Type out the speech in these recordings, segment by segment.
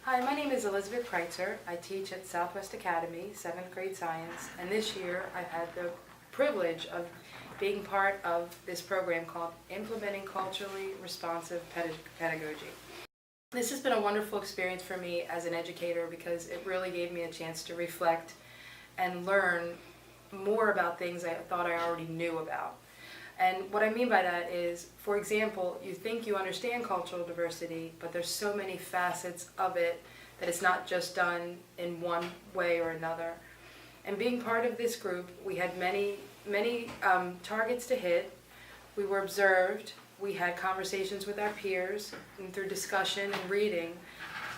Hi, my name is Elizabeth Kreitzer. I teach at Southwest Academy, 7th grade science, and this year I've had the privilege of being part of this program called Implementing Culturally Responsive Pedagogy. This has been a wonderful experience for me as an educator because it really gave me a chance to reflect and learn more about things I thought I already knew about. And what I mean by that is, for example, you think you understand cultural diversity, but there's so many facets of it that it's not just done in one way or another. And being part of this group, we had many targets to hit. We were observed. We had conversations with our peers, and through discussion and reading,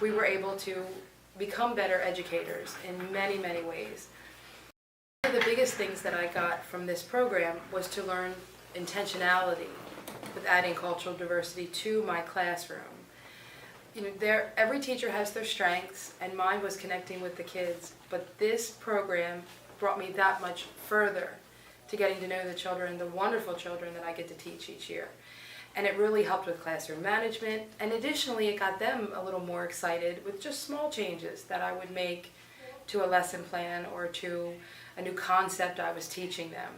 we were able to become better educators in many, many ways. One of the biggest things that I got from this program was to learn intentionality with adding cultural diversity to my classroom. Every teacher has their strengths, and mine was connecting with the kids, but this program brought me that much further to getting to know the children, the wonderful children that I get to teach each year. And it really helped with classroom management, and additionally it got them a little more excited with just small changes that I would make to a lesson plan or to a new concept I was teaching them.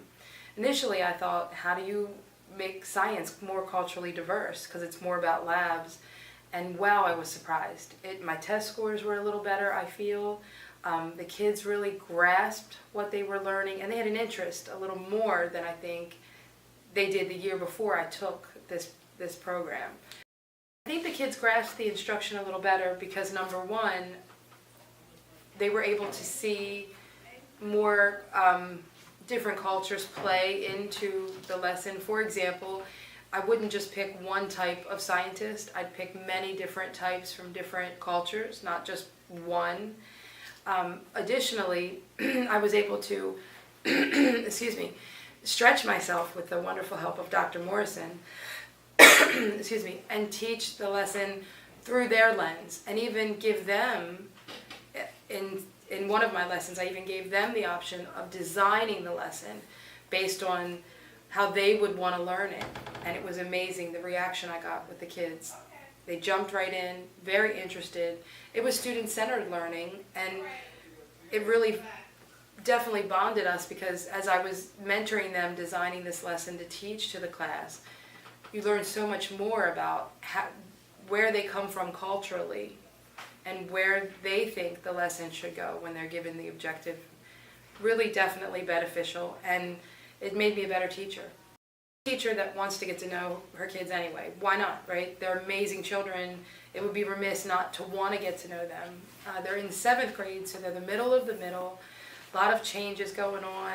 Initially I thought, how do you make science more culturally diverse, because it's more about labs, and wow, I was surprised. My test scores were a little better, I feel. The kids really grasped what they were learning, and they had an interest a little more than I think they did the year before I took this program. I think the kids grasped the instruction a little better because, number one, they were able to see more different cultures play into the lesson. For example, I wouldn't just pick one type of scientist. I'd pick many different types from different cultures, not just one. Additionally, I was able to stretch myself with the wonderful help of Dr. Morrison and teach the lesson through their lens, and even give them, in one of my lessons, I even gave them the option of designing the lesson based on how they would want to learn it. And it was amazing, the reaction I got with the kids. They jumped right in, very interested. It was student-centered learning, and it really definitely bonded us because as I was mentoring them, designing this lesson to teach to the class, you learn so much more about where they come from culturally and where they think the lesson should go when they're given the objective. Really definitely beneficial, and it made me a better teacher. A teacher that wants to get to know her kids anyway. Why not, right? They're amazing children. It would be remiss not to want to get to know them. They're in 7th grade, so they're the middle of the middle. A lot of changes going on,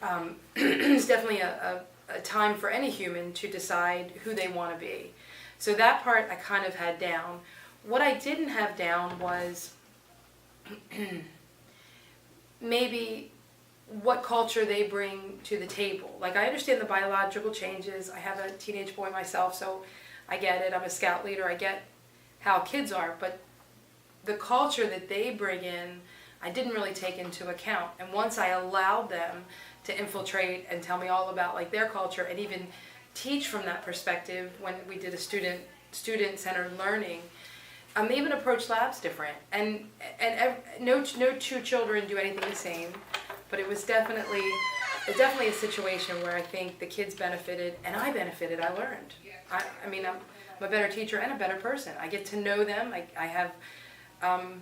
and it's definitely a time for any human to decide who they want to be. So that part I kind of had down. What I didn't have down was maybe what culture they bring to the table. Like, I understand the biological changes. I have a teenage boy myself, so I get it. I'm a scout leader. I get how kids are, but the culture that they bring in, I didn't really take into account. And once I allowed them to infiltrate and tell me all about like their culture and even teach from that perspective when we did a student-centered learning, they even approach labs different. And no two children do anything the same, but it was definitely a situation where I think the kids benefited and I benefited. I learned. I mean, I'm a better teacher and a better person. I get to know them. I'm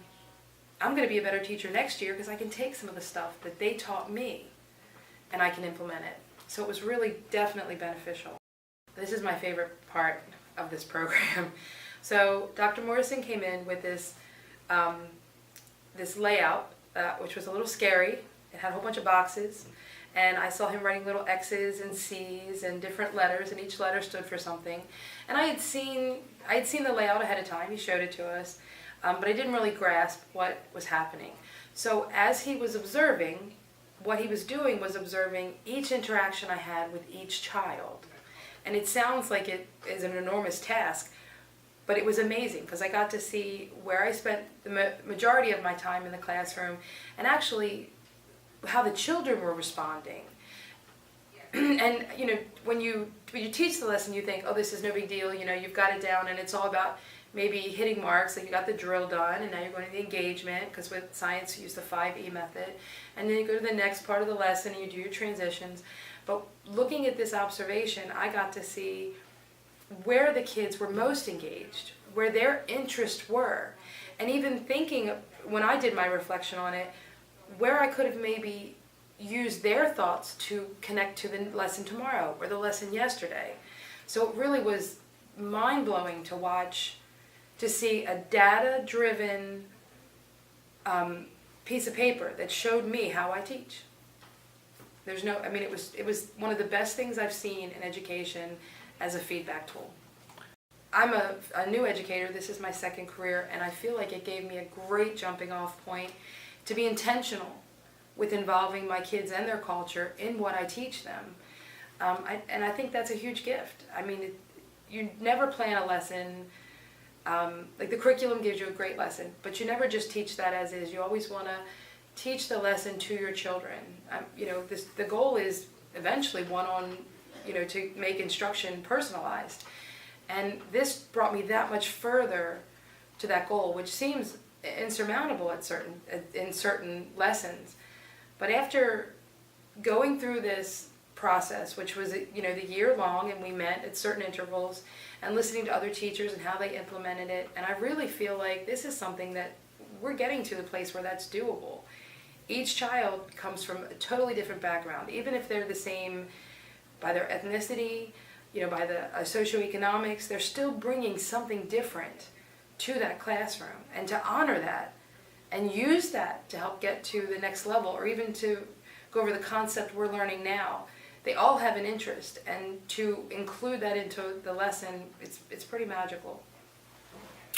going to be a better teacher next year because I can take some of the stuff that they taught me and I can implement it. So it was really definitely beneficial. This is my favorite part of this program. So Dr. Morrison came in with this layout, which was a little scary. It had a whole bunch of boxes, and I saw him writing little X's and C's and different letters, and each letter stood for something. And I had seen the layout ahead of time. He showed it to us, but I didn't really grasp what was happening. So as he was observing, what he was doing was observing each interaction I had with each child. And it sounds like it is an enormous task, but it was amazing because I got to see where I spent the majority of my time in the classroom and actually how the children were responding. And when you teach the lesson, you think, oh, this is no big deal, you've got it down, and it's all about maybe hitting marks, like you got the drill done, and now you're going to the engagement, because with science you use the 5E method, and then you go to the next part of the lesson and you do your transitions. But looking at this observation, I got to see where the kids were most engaged, where their interests were, and even thinking, when I did my reflection on it, where I could have maybe used their thoughts to connect to the lesson tomorrow or the lesson yesterday. So it really was mind-blowing to watch, to see a data-driven piece of paper that showed me how I teach. There's no, I mean, it was one of the best things I've seen in education as a feedback tool. I'm a new educator, this is my second career, and I feel like it gave me a great jumping off point to be intentional with involving my kids and their culture in what I teach them. And I think that's a huge gift. I mean, you never plan a lesson, like the curriculum gives you a great lesson, but you never just teach that as is. You always want to teach the lesson to your children. You know, the goal is eventually to make instruction personalized. And this brought me that much further to that goal, which seems insurmountable in certain lessons. But after going through this process, which was the year long, and we met at certain intervals, and listening to other teachers and how they implemented it, and I really feel like this is something that we're getting to the place where that's doable. Each child comes from a totally different background, even if they're the same by their ethnicity, by the socioeconomics, they're still bringing something different to that classroom, and to honor that and use that to help get to the next level, or even to go over the concept we're learning now. They all have an interest, and to include that into the lesson, it's pretty magical.